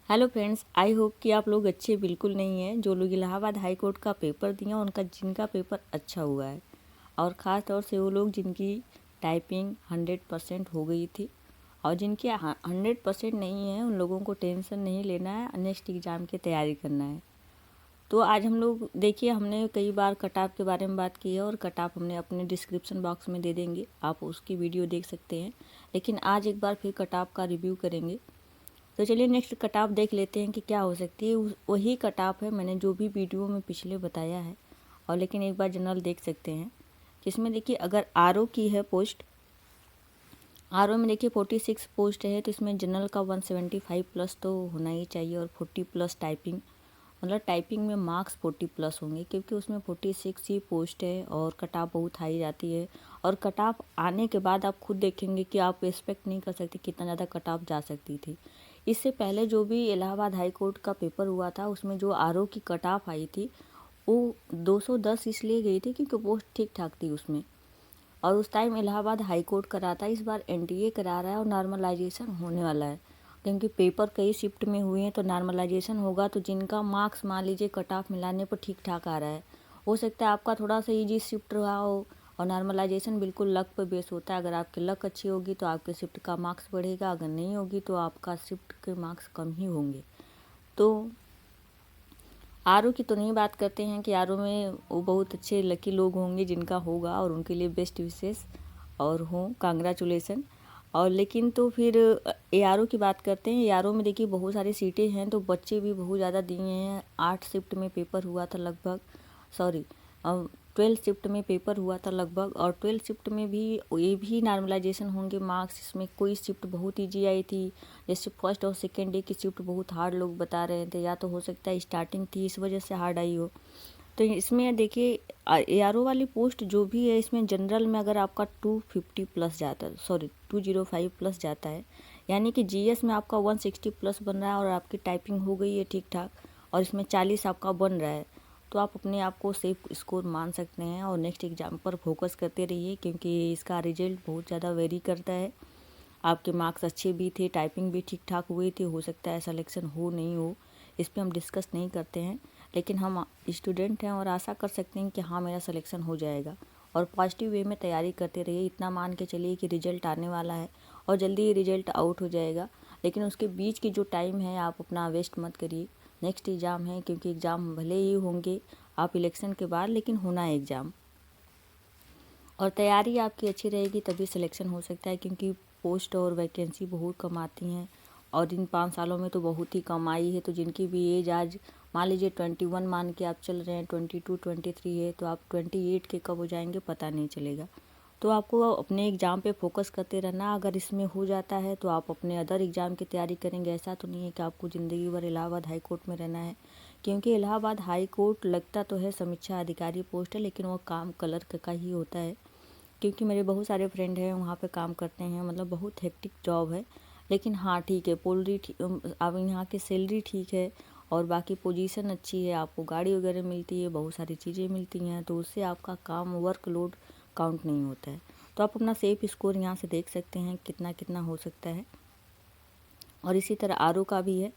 Hello friends, I hope कि आप लोग अच्छे बिल्कुल नहीं हैं। जो लोग इलाहाबाद हाई कोर्ट का पेपर दिए उनका जिनका पेपर अच्छा हुआ है, और ख़ास तौर से वो लोग जिनकी टाइपिंग 100% हो गई थी, और जिनकी 100% नहीं है उन लोगों को टेंशन नहीं लेना है, नेक्स्ट एग्ज़ाम की तैयारी करना है। तो आज हम लोग देखिए, हमने कई बार कट-ऑफ के बारे में बात की है और कट-ऑफ हमने अपने डिस्क्रिप्शन बॉक्स में दे देंगे, आप उसकी वीडियो देख सकते हैं। लेकिन आज एक बार फिर कट-ऑफ का रिव्यू करेंगे। तो चलिए नेक्स्ट कट-ऑफ देख लेते हैं कि क्या हो सकती है। वही कट-ऑफ है मैंने जो भी वीडियो में पिछले बताया है, और लेकिन एक बार जनरल देख सकते हैं कि इसमें देखिए, अगर आरओ की है पोस्ट, आरओ में देखिए 46 पोस्ट है, तो इसमें जनरल का 175 प्लस तो होना ही चाहिए, और 40 प्लस टाइपिंग, मतलब टाइपिंग में मार्क्स 40 प्लस होंगे, क्योंकि उसमें 46 ही पोस्ट है और कट-ऑफ बहुत हाई जाती है। और कट-ऑफ आने के बाद आप खुद देखेंगे कि आप एक्सपेक्ट नहीं कर सकते कितना ज़्यादा कट-ऑफ जा सकती थी। इससे पहले जो भी इलाहाबाद हाई कोर्ट का पेपर हुआ था, उसमें जो आरओ की कट-ऑफ आई थी वो 210 इसलिए गई थी क्योंकि पोस्ट ठीक ठाक थी उसमें, और उस टाइम इलाहाबाद हाई कोर्ट करा था। इस बार एनटीए करा रहा है और नॉर्मलाइजेशन होने वाला है, क्योंकि पेपर कई शिफ्ट में हुए हैं, तो नॉर्मलाइजेशन होगा तो जिनका मार्क्स मान लीजिए कट ऑफ मिलाने पर ठीक ठाक आ रहा है, हो सकता है आपका थोड़ा सा ईजी शिफ्ट रहा हो। और नॉर्मलाइजेशन बिल्कुल लक पर बेस होता है, अगर आपकी लक अच्छी होगी तो आपके शिफ्ट का मार्क्स बढ़ेगा, अगर नहीं होगी तो आपका शिफ्ट के मार्क्स कम ही होंगे। तो आरओ की तो नहीं बात करते हैं कि आरओ में वो बहुत अच्छे लकी लोग होंगे जिनका होगा, और उनके लिए बेस्ट विशेस और हो कांग्रेचुलेसन। और लेकिन तो फिर एआरओ की बात करते हैं। एआरओ में देखिए बहुत सारी सीटें हैं, तो बच्चे भी बहुत ज़्यादा दिए हैं। 8 शिफ्ट में पेपर हुआ था लगभग, सॉरी 12 शिफ्ट में पेपर हुआ था लगभग, और 12 शिफ्ट में भी ये भी नॉर्मलाइजेशन होंगे मार्क्स। इसमें कोई शिफ्ट बहुत ईजी आई थी, जैसे फर्स्ट और सेकेंड डे की शिफ्ट बहुत हार्ड लोग बता रहे थे, या तो हो सकता है स्टार्टिंग थी इस वजह से हार्ड आई हो। तो इसमें देखिए एआरओ वाली पोस्ट जो भी है, इसमें जनरल में अगर आपका 250 प्लस जाता है, सॉरी 205 प्लस जाता है, यानी कि जीएस में आपका 160 प्लस बन रहा है और आपकी टाइपिंग हो गई है ठीक ठाक, और इसमें 40 आपका बन रहा है, तो आप अपने आप को सेफ स्कोर मान सकते हैं। और नेक्स्ट एग्जाम पर फोकस करते रहिए, क्योंकि इसका रिजल्ट बहुत ज़्यादा वेरी करता है। आपके मार्क्स अच्छे भी थे, टाइपिंग भी ठीक ठाक हुई थी, हो सकता है सिलेक्शन हो नहीं हो, इस पर हम डिस्कस नहीं करते हैं, लेकिन हम स्टूडेंट हैं और आशा कर सकते हैं कि हाँ मेरा सिलेक्शन हो जाएगा। और पॉजिटिव वे में तैयारी करते रहिए, इतना मान के चलिए कि रिजल्ट आने वाला है और जल्दी ही रिजल्ट आउट हो जाएगा, लेकिन उसके बीच की जो टाइम है आप अपना वेस्ट मत करिए। नेक्स्ट एग्ज़ाम है, क्योंकि एग्ज़ाम भले ही होंगे आप इलेक्शन के बाद, लेकिन होना है एग्ज़ाम, और तैयारी आपकी अच्छी रहेगी तभी सिलेक्शन हो सकता है, क्योंकि पोस्ट और वैकेंसी बहुत कम आती हैं, और इन 5 सालों में तो बहुत ही कम आई है। तो जिनकी भी एज आज मान लीजिए 21 मान के आप चल रहे हैं, 22 23 है, तो आप 28 के कब हो जाएंगे पता नहीं चलेगा। तो आपको अपने एग्ज़ाम पे फोकस करते रहना। अगर इसमें हो जाता है तो आप अपने अदर एग्ज़ाम की तैयारी करेंगे। ऐसा तो नहीं है कि आपको ज़िंदगी भर इलाहाबाद हाई कोर्ट में रहना है, क्योंकि इलाहाबाद हाई कोर्ट लगता तो है समीक्षा अधिकारी पोस्ट है, लेकिन वो काम क्लर्क का ही होता है। क्योंकि मेरे बहुत सारे फ्रेंड हैं वहाँ पे काम करते हैं, मतलब बहुत हेक्टिक जॉब है, लेकिन हाँ ठीक है, अब यहाँ की सैलरी ठीक है, और बाकी पोजीशन अच्छी है, आपको गाड़ी वगैरह मिलती है, बहुत सारी चीज़ें मिलती हैं, तो उससे आपका काम वर्कलोड काउंट नहीं होता है। तो आप अपना सेफ स्कोर यहाँ से देख सकते हैं कितना कितना हो सकता है, और इसी तरह आरओ का भी है।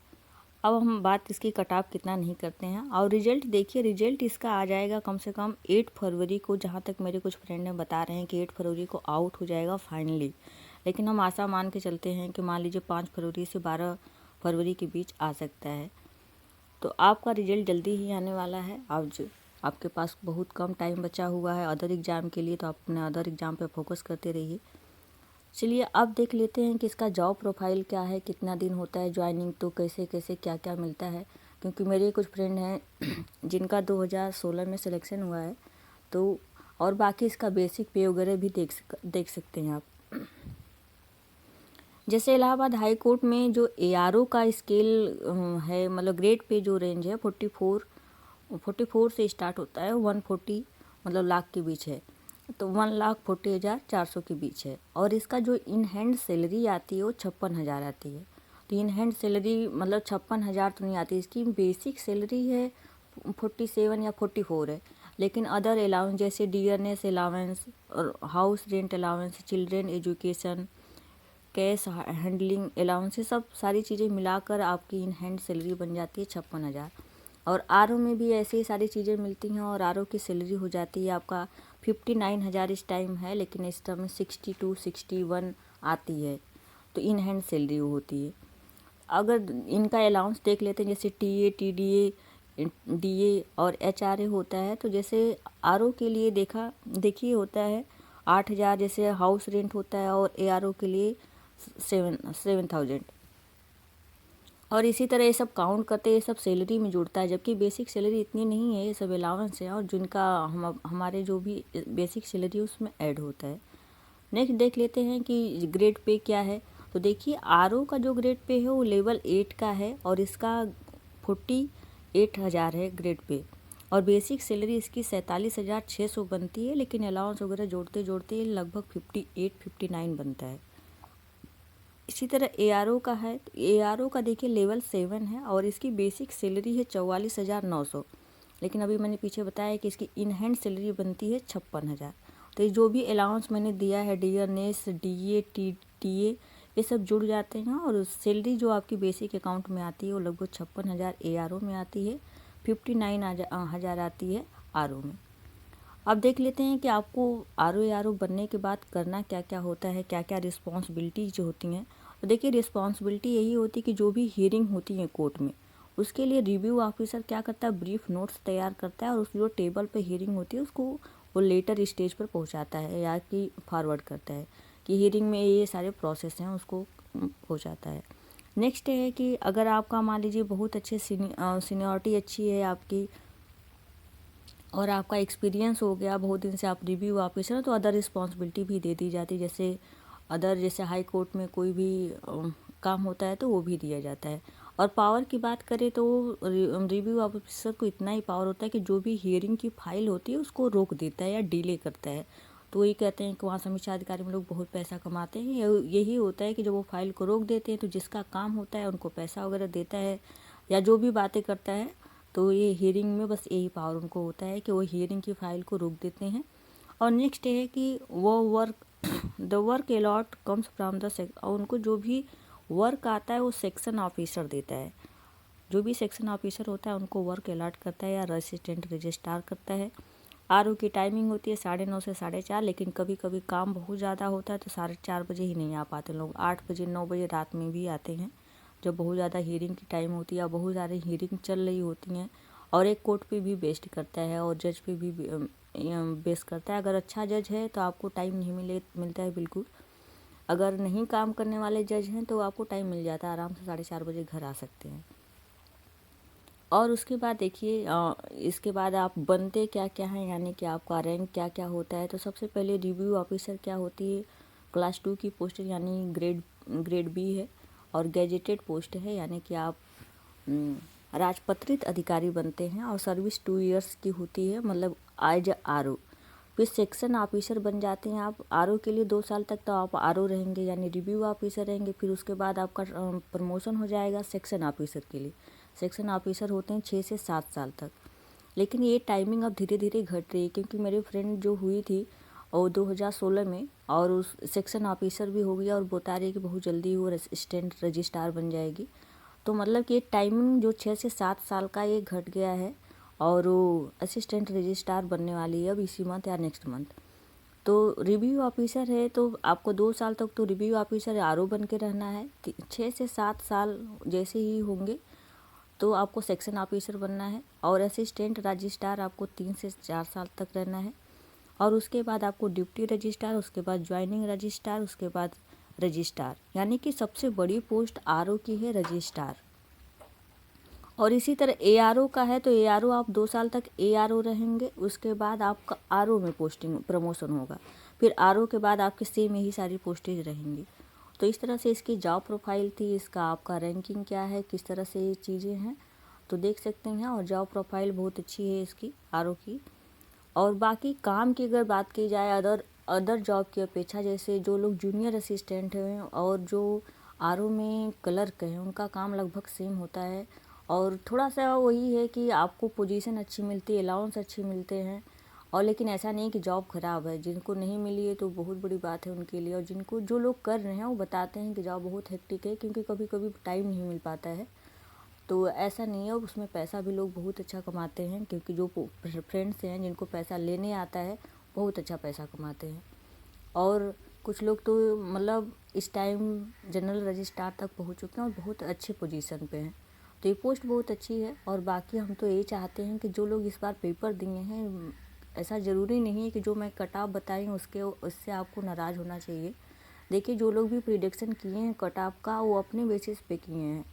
अब हम बात इसकी कट-ऑफ कितना नहीं करते हैं, और रिजल्ट देखिए, रिजल्ट इसका आ जाएगा कम से कम 8 फरवरी को, जहाँ तक मेरे कुछ फ्रेंड हैं बता रहे हैं कि 8 फरवरी को आउट हो जाएगा फाइनली, लेकिन हम आशा मान के चलते हैं कि मान लीजिए 5 फरवरी से 12 फरवरी के बीच आ सकता है। तो आपका रिजल्ट जल्दी ही आने वाला है। आपके पास बहुत कम टाइम बचा हुआ है अदर एग्ज़ाम के लिए, तो आप अपने अदर एग्ज़ाम पर फोकस करते रहिए। चलिए अब देख लेते हैं कि इसका जॉब प्रोफाइल क्या है, कितना दिन होता है ज्वाइनिंग, तो कैसे कैसे क्या क्या मिलता है, क्योंकि मेरे कुछ फ्रेंड हैं जिनका 2016 में सिलेक्शन हुआ है, तो और बाकी इसका बेसिक पे वगैरह भी देख सकते हैं आप। जैसे इलाहाबाद हाई कोर्ट में जो एआरओ का स्केल है, मतलब ग्रेड पे जो रेंज है 44 से स्टार्ट होता है, 140 मतलब लाख के बीच है, तो 1,40,400 के बीच है, और इसका जो इन हैंड सैलरी आती है वो 56,000 आती है। तो इन हैंड सैलरी मतलब 56,000 तो नहीं आती, इसकी बेसिक सैलरी है 47 या 44 है, लेकिन अदर अलाउंस जैसे डीएनएस अलाउंस और house rent allowance, children education, cash handling allowances सब सारी चीज़ें मिलाकर आपकी इन हैंड सैलरी बन जाती है 56,000। और आरओ में भी ऐसे ही सारी चीज़ें मिलती हैं और आरओ की सैलरी हो जाती है आपका 59,000 इस टाइम है, लेकिन इस टाइम 62 61 आती है, तो इन हैंड सैलरी होती है। अगर इनका अलाउंस देख लेते हैं, जैसे टीए टीडीए डीए और एचआरए होता है, तो जैसे आरओ के लिए देखिए होता है 8,000 जैसे हाउस रेंट होता है, और एआरओ के लिए 7,000। और इसी तरह ये सब काउंट करते ये सब सैलरी में जुड़ता है, जबकि बेसिक सैलरी इतनी नहीं है, ये सब अलाउंस है और जिनका हमारे जो भी बेसिक सैलरी उसमें ऐड होता है। नेक्स्ट देख लेते हैं कि ग्रेड पे क्या है। तो देखिए आरओ का जो ग्रेड पे है वो लेवल 8 का है और इसका 48,000 है ग्रेड पे, और बेसिक सैलरी इसकी 47,600 बनती है, लेकिन अलाउंस वगैरह जोड़ते जोड़ते लगभग 58-59 बनता है। इसी तरह एआरओ का है, तो एआरओ का देखिए लेवल 7 है और इसकी बेसिक सैलरी है 44,900, लेकिन अभी मैंने पीछे बताया कि इसकी इन हैंड सैलरी बनती है 56,000। तो ये जो भी अलाउंस मैंने दिया है डीएनएस डीए टीए ये सब जुड़ जाते हैं, और सैलरी जो आपकी बेसिक अकाउंट में आती है वो लगभग 56,000 एआरओ में आती है, 59,000 आती है आरओ में। अब देख लेते हैं कि आपको आरओ बनने के बाद करना क्या क्या होता है, क्या क्या रिस्पॉन्सिबिलिटीज जो होती हैं। तो देखिए रिस्पॉन्सिबिलिटी यही होती है कि जो भी हियरिंग होती है कोर्ट में, उसके लिए रिव्यू ऑफिसर क्या करता है, ब्रीफ नोट्स तैयार करता है और उस जो टेबल पे हियरिंग होती है उसको वो लेटर स्टेज पर पहुंचाता है या कि फॉरवर्ड करता है कि हियरिंग में ये सारे प्रोसेस हैं उसको पहुंचाता है। नेक्स्ट है कि अगर आपका मान लीजिए बहुत अच्छे सीनियरिटी अच्छी है आपकी और आपका एक्सपीरियंस हो गया, बहुत दिन से आप रिव्यू ऑफिसर, तो अदर रिस्पॉन्सिबिलिटी भी दे दी जाती है, जैसे हाई कोर्ट में कोई भी काम होता है तो वो भी दिया जाता है। और पावर की बात करें तो रिव्यू ऑफिसर को इतना ही पावर होता है कि जो भी हियरिंग की फाइल होती है उसको रोक देता है या डिले करता है। तो वही कहते हैं कि वहाँ समीक्षा अधिकारी में लोग बहुत पैसा कमाते हैं, यही होता है कि जब वो फाइल को रोक देते हैं तो जिसका काम होता है उनको पैसा वगैरह देता है या जो भी बातें करता है, तो ये हियरिंग में बस यही पावर उनको होता है कि वो हियरिंग की फाइल को रोक देते हैं। और नेक्स्ट है कि वो the work allot comes from और उनको जो भी वर्क आता है वो सेक्शन ऑफिसर देता है, जो भी सेक्शन ऑफिसर होता है उनको वर्क अलॉट करता है या असिस्टेंट रजिस्ट्रार करता है। आरओ की टाइमिंग होती है 9:30 से 4:30, लेकिन कभी कभी काम बहुत ज़्यादा होता है तो 4:30 बजे ही नहीं आ पाते लोग, 8 बजे 9 बजे रात में भी आते हैं जब बहुत ज़्यादा हियरिंग की टाइम होती है या बहुत ज़्यादा हियरिंग चल रही होती हैं। और एक कोर्ट पे भी बेस्ड करता है और जज पे भी बेस करता है। अगर अच्छा जज है तो आपको टाइम नहीं मिलता है बिल्कुल, अगर नहीं काम करने वाले जज हैं तो आपको टाइम मिल जाता है, आराम से 4:30 बजे घर आ सकते हैं। और उसके बाद देखिए इसके बाद आप बनते क्या क्या हैं, यानी कि आपका रैंक क्या क्या होता है। तो सबसे पहले रिव्यू ऑफिसर क्या होती है, क्लास 2 की पोस्ट यानी ग्रेड बी है और गैजेटेड पोस्ट है, यानी कि आप राजपत्रित अधिकारी बनते हैं और सर्विस 2 इयर्स की होती है, मतलब एज आरओ। फिर सेक्शन ऑफिसर बन जाते हैं आप, आरओ के लिए 2 साल तक तो आप आरओ रहेंगे यानी रिव्यू ऑफिसर रहेंगे। फिर उसके बाद आपका प्रमोशन हो जाएगा सेक्शन ऑफिसर के लिए। सेक्शन ऑफिसर होते हैं 6 से 7 साल तक, लेकिन ये टाइमिंग अब धीरे धीरे घट रही है, क्योंकि मेरे फ्रेंड जो हुई थी और 2016 में और उस सेक्शन ऑफिसर भी हो गया और बता रही है कि बहुत जल्दी वो असिस्टेंट रजिस्ट्रार बन जाएगी। तो मतलब कि टाइमिंग जो 6 से 7 साल का ये घट गया है और वो असिस्टेंट रजिस्ट्रार बनने वाली है अब इसी मंथ या नेक्स्ट मंथ। तो रिव्यू ऑफिसर है तो आपको 2 साल तक तो रिव्यू ऑफिसर आरओ बन के रहना है, 6 से 7 साल जैसे ही होंगे तो आपको सेक्शन ऑफिसर बनना है, और असिस्टेंट रजिस्ट्रार आपको 3 से 4 साल तक रहना है, और उसके बाद आपको ड्यूटी रजिस्ट्रार, उसके बाद ज्वाइनिंग रजिस्ट्रार, उसके बाद रजिस्ट्रार, यानी कि सबसे बड़ी पोस्ट आरओ की है रजिस्ट्रार। और इसी तरह एआरओ का है तो एआरओ आप 2 साल तक एआरओ रहेंगे, उसके बाद आपका आरओ में पोस्टिंग प्रमोशन होगा, फिर आरओ के बाद आपके सी में ही सारी पोस्टेज रहेंगी। तो इस तरह से इसकी जॉब प्रोफाइल थी, इसका आपका रैंकिंग क्या है, किस तरह से ये चीज़ें हैं तो देख सकते हैं। और जॉब प्रोफाइल बहुत अच्छी है इसकी आरओ की। और बाकी काम की अगर बात की जाए अदर जॉब की अपेक्षा, जैसे जो लोग जूनियर असिस्टेंट हैं और जो आरओ में क्लर्क हैं उनका काम लगभग सेम होता है, और थोड़ा सा वही है कि आपको पोजीशन अच्छी मिलती है, अलाउंस अच्छी मिलते हैं, और लेकिन ऐसा नहीं कि जॉब ख़राब है, जिनको नहीं मिली है तो बहुत बड़ी बात है उनके लिए। और जिनको जो लोग कर रहे हैं वो बताते हैं कि जॉब बहुत हेक्टिक है, क्योंकि कभी कभी टाइम नहीं मिल पाता है। तो ऐसा नहीं है, उसमें पैसा भी लोग बहुत अच्छा कमाते हैं, क्योंकि जो फ्रेंड्स हैं जिनको पैसा लेने आता है बहुत अच्छा पैसा कमाते हैं। और कुछ लोग तो मतलब इस टाइम जनरल रजिस्ट्रार तक पहुंच चुके हैं और बहुत अच्छे पोजीशन पे हैं। तो ये पोस्ट बहुत अच्छी है। और बाकी हम तो यही चाहते हैं कि जो लोग इस बार पेपर दिए हैं, ऐसा ज़रूरी नहीं है कि जो मैं कट ऑफ बताई हूँ उससे आपको नाराज़ होना चाहिए। देखिए, जो लोग भी प्रिडिक्शन किए हैं कट ऑफ का, वो अपने बेसिस पे किए हैं।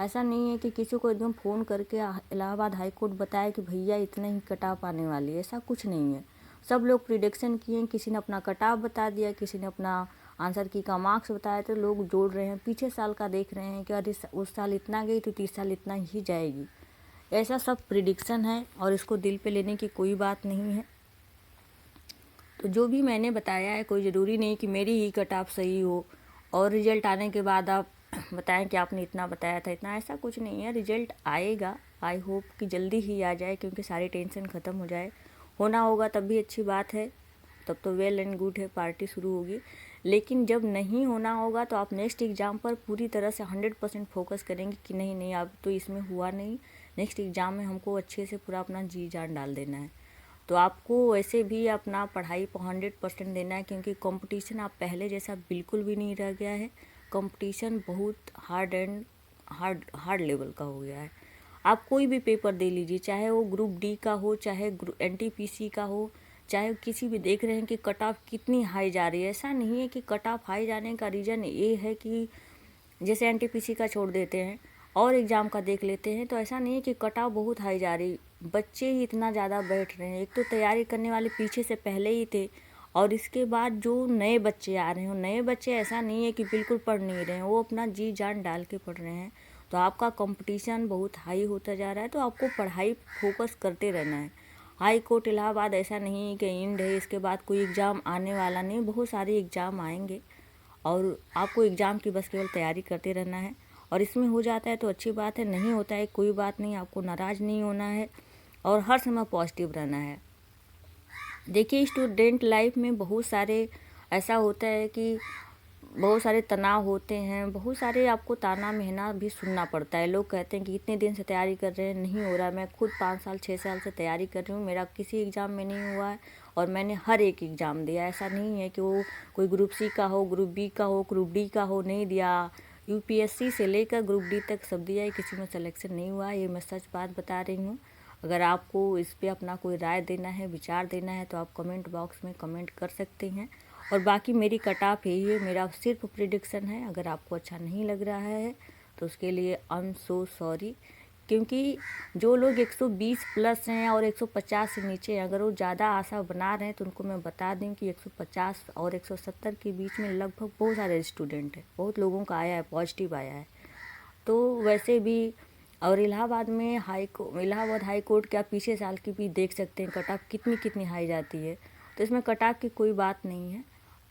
ऐसा नहीं है कि किसी को एकदम फ़ोन करके इलाहाबाद हाई कोर्ट बताया कि भैया इतना ही कट ऑफ आने वाली है, ऐसा कुछ नहीं है। सब लोग प्रिडिक्शन किए हैं, किसी ने अपना कट ऑफ बता दिया, किसी ने अपना आंसर की का मार्क्स बताया, तो लोग जोड़ रहे हैं, पीछे साल का देख रहे हैं कि अरे उस साल इतना गई तो इस साल इतना ही जाएगी। ऐसा सब प्रिडिक्शन है और इसको दिल पे लेने की कोई बात नहीं है। तो जो भी मैंने बताया है, कोई ज़रूरी नहीं कि मेरी ही कट ऑफ सही हो और रिजल्ट आने के बाद आप बताएं कि आपने इतना बताया था इतना, ऐसा कुछ नहीं है। रिजल्ट आएगा, आई होप कि जल्दी ही आ जाए, क्योंकि सारी टेंशन ख़त्म हो जाए। होना होगा तब भी अच्छी बात है, तब तो वेल एंड गुड है, पार्टी शुरू होगी। लेकिन जब नहीं होना होगा तो आप नेक्स्ट एग्ज़ाम पर पूरी तरह से 100% फोकस करेंगे कि नहीं नहीं, अब तो इसमें हुआ नहीं, नेक्स्ट एग्ज़ाम में हमको अच्छे से पूरा अपना जी जान डाल देना है। तो आपको वैसे भी अपना पढ़ाई पर 100% देना है, क्योंकि कंपटीशन आप पहले जैसा बिल्कुल भी नहीं रह गया है। कंपटीशन बहुत हार्ड लेवल का हो गया है। आप कोई भी पेपर दे लीजिए, चाहे वो ग्रुप डी का हो, चाहे NTPC का हो, चाहे किसी भी, देख रहे हैं कि कट ऑफ कितनी हाई जा रही है। ऐसा नहीं है कि कट ऑफ हाई जाने का रीज़न ये है कि जैसे NTPC का छोड़ देते हैं और एग्ज़ाम का देख लेते हैं, तो ऐसा नहीं है कि कट ऑफ बहुत हाई जा रही, बच्चे ही इतना ज़्यादा बैठ रहे हैं। एक तो तैयारी करने वाले पीछे से पहले ही थे, और इसके बाद जो नए बच्चे आ रहे हैं, नए बच्चे ऐसा नहीं है कि बिल्कुल पढ़ नहीं रहे हैं, वो अपना जी जान डाल के पढ़ रहे हैं। तो आपका कंपटीशन बहुत हाई होता जा रहा है, तो आपको पढ़ाई फोकस करते रहना है। हाई कोर्ट इलाहाबाद ऐसा नहीं है कि एंड है, इसके बाद कोई एग्ज़ाम आने वाला नहीं, बहुत सारे एग्ज़ाम आएंगे और आपको एग्ज़ाम की बस केवल तैयारी करते रहना है। और इसमें हो जाता है तो अच्छी बात है, नहीं होता है कोई बात नहीं, आपको नाराज़ नहीं होना है और हर समय पॉजिटिव रहना है। देखिए, स्टूडेंट लाइफ में बहुत सारे ऐसा होता है कि बहुत सारे तनाव होते हैं, बहुत सारे आपको ताना महना भी सुनना पड़ता है। लोग कहते हैं कि इतने दिन से तैयारी कर रहे हैं, नहीं हो रहा। मैं खुद 5 साल 6 साल से तैयारी कर रही हूँ, मेरा किसी एग्ज़ाम में नहीं हुआ है और मैंने हर एक एग्ज़ाम दिया। ऐसा नहीं है कि वो कोई ग्रुप C का हो, ग्रुप B का हो, ग्रुप D का हो, नहीं दिया। UPSC से लेकर ग्रुप D तक सब दिया है, किसी में सिलेक्शन नहीं हुआ। ये मैं सच बात बता रही हूँ। अगर आपको इस पर अपना कोई राय देना है, विचार देना है, तो आप कमेंट बॉक्स में कमेंट कर सकते हैं। और बाकी मेरी कट ऑफ यही है, मेरा सिर्फ प्रिडिक्शन है। अगर आपको अच्छा नहीं लग रहा है तो उसके लिए आई एम सो सॉरी, क्योंकि जो लोग 120 प्लस हैं और 150 से नीचे हैं, अगर वो ज़्यादा आशा बना रहे हैं तो उनको मैं बता दूं कि 150 और 170 के बीच में लगभग बहुत सारे स्टूडेंट हैं, बहुत लोगों का आया है, पॉजिटिव आया है। तो वैसे भी, और इलाहाबाद हाई कोर्ट के आप पिछले साल की भी देख सकते हैं, कट ऑफ कितनी हाई जाती है। तो इसमें कट ऑफ की कोई बात नहीं है।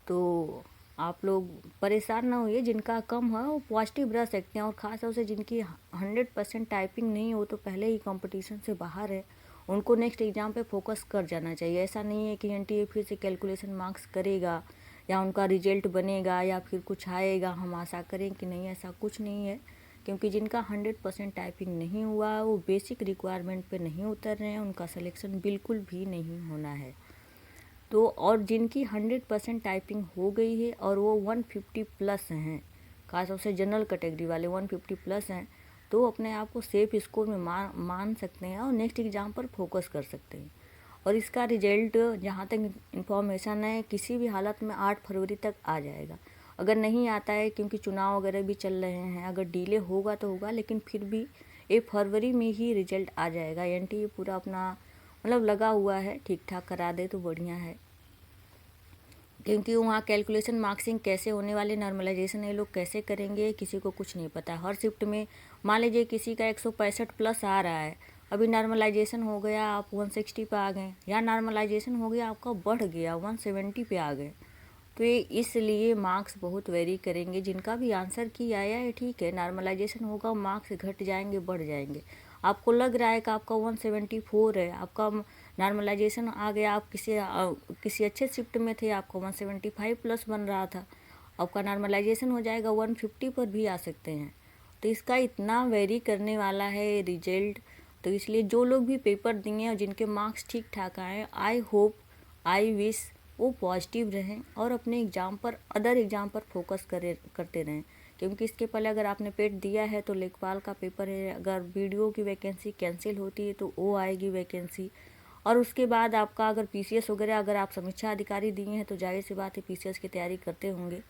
तो आप लोग परेशान ना होइए, जिनका कम है वो पॉजिटिव रह सकते हैं। और ख़ास तौर से जिनकी 100% टाइपिंग नहीं हो, तो पहले ही कंपटीशन से बाहर है, उनको नेक्स्ट एग्ज़ाम पे फोकस कर जाना चाहिए। ऐसा नहीं है कि NTA फिर से कैलकुलेशन मार्क्स करेगा या उनका रिजल्ट बनेगा या फिर कुछ आएगा, हम आशा करें कि नहीं, ऐसा कुछ नहीं है। क्योंकि जिनका 100% टाइपिंग नहीं हुआ, वो बेसिक रिक्वायरमेंट पे नहीं उतर रहे हैं, उनका सिलेक्शन बिल्कुल भी नहीं होना है। तो और जिनकी 100% टाइपिंग हो गई है और वो 150 प्लस हैं, खासतौर से जनरल कैटेगरी वाले 150 प्लस हैं, तो अपने आप को सेफ स्कोर में मान सकते हैं और नेक्स्ट एग्ज़ाम पर फोकस कर सकते हैं। और इसका रिजल्ट, जहाँ तक इन्फॉर्मेशन है, किसी भी हालत में 8 फरवरी तक आ जाएगा। अगर नहीं आता है, क्योंकि चुनाव वगैरह भी चल रहे हैं, अगर डिले होगा तो होगा, लेकिन फिर भी 1 फरवरी में ही रिजल्ट आ जाएगा। NTA पूरा अपना मतलब लगा हुआ है, ठीक ठाक करा दे तो बढ़िया है। क्योंकि वहाँ कैलकुलेशन मार्क्सिंग कैसे होने वाले, नॉर्मलाइजेशन ये लोग कैसे करेंगे, किसी को कुछ नहीं पता। हर शिफ्ट में मान लीजिए किसी का 165 प्लस आ रहा है, अभी नॉर्मलाइजेशन हो गया, आप 160 पे आ गए, या नॉर्मलाइजेशन हो गया आपका बढ़ गया 170 पे आ गए, तो ये इसलिए मार्क्स बहुत वेरी करेंगे। जिनका भी आंसर की आया है ठीक है, नॉर्मलाइजेशन होगा, मार्क्स घट जाएंगे बढ़ जाएंगे। आपको लग रहा है कि आपका 174 है, आपका नॉर्मलाइजेशन आ गया, आप किसी अच्छे शिफ्ट में थे, आपका 175 प्लस बन रहा था, आपका नॉर्मलाइजेशन हो जाएगा 150 पर भी आ सकते हैं। तो इसका इतना वेरी करने वाला है रिजल्ट। तो इसलिए जो लोग भी पेपर दिए और जिनके मार्क्स ठीक ठाक आए, आई होप, आई विश वो पॉजिटिव रहें और अपने एग्ज़ाम पर, अदर एग्ज़ाम पर फोकस करते रहें। क्योंकि इसके पहले अगर आपने पेट दिया है तो लेखपाल का पेपर है, अगर बीडीओ की वैकेंसी कैंसिल होती है तो वो आएगी वैकेंसी। और उसके बाद आपका अगर पीसीएस वगैरह अगर आप समीक्षा अधिकारी दिए हैं तो जाहिर सी बात है पीसीएस की तैयारी करते होंगे।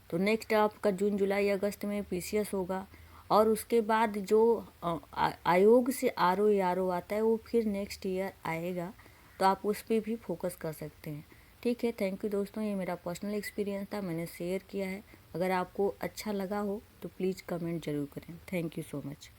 तो नेक्स्ट आपका जून जुलाई अगस्त में पीसीएस होगा। और उसके बाद जो आयोग से आरओ आता है वो फिर नेक्स्ट ईयर आएगा, तो आप उस पर भी फोकस कर सकते हैं। ठीक है, थैंक यू दोस्तों, ये मेरा पर्सनल एक्सपीरियंस था, मैंने शेयर किया है। अगर आपको अच्छा लगा हो तो प्लीज़ कमेंट ज़रूर करें। Thank you so much.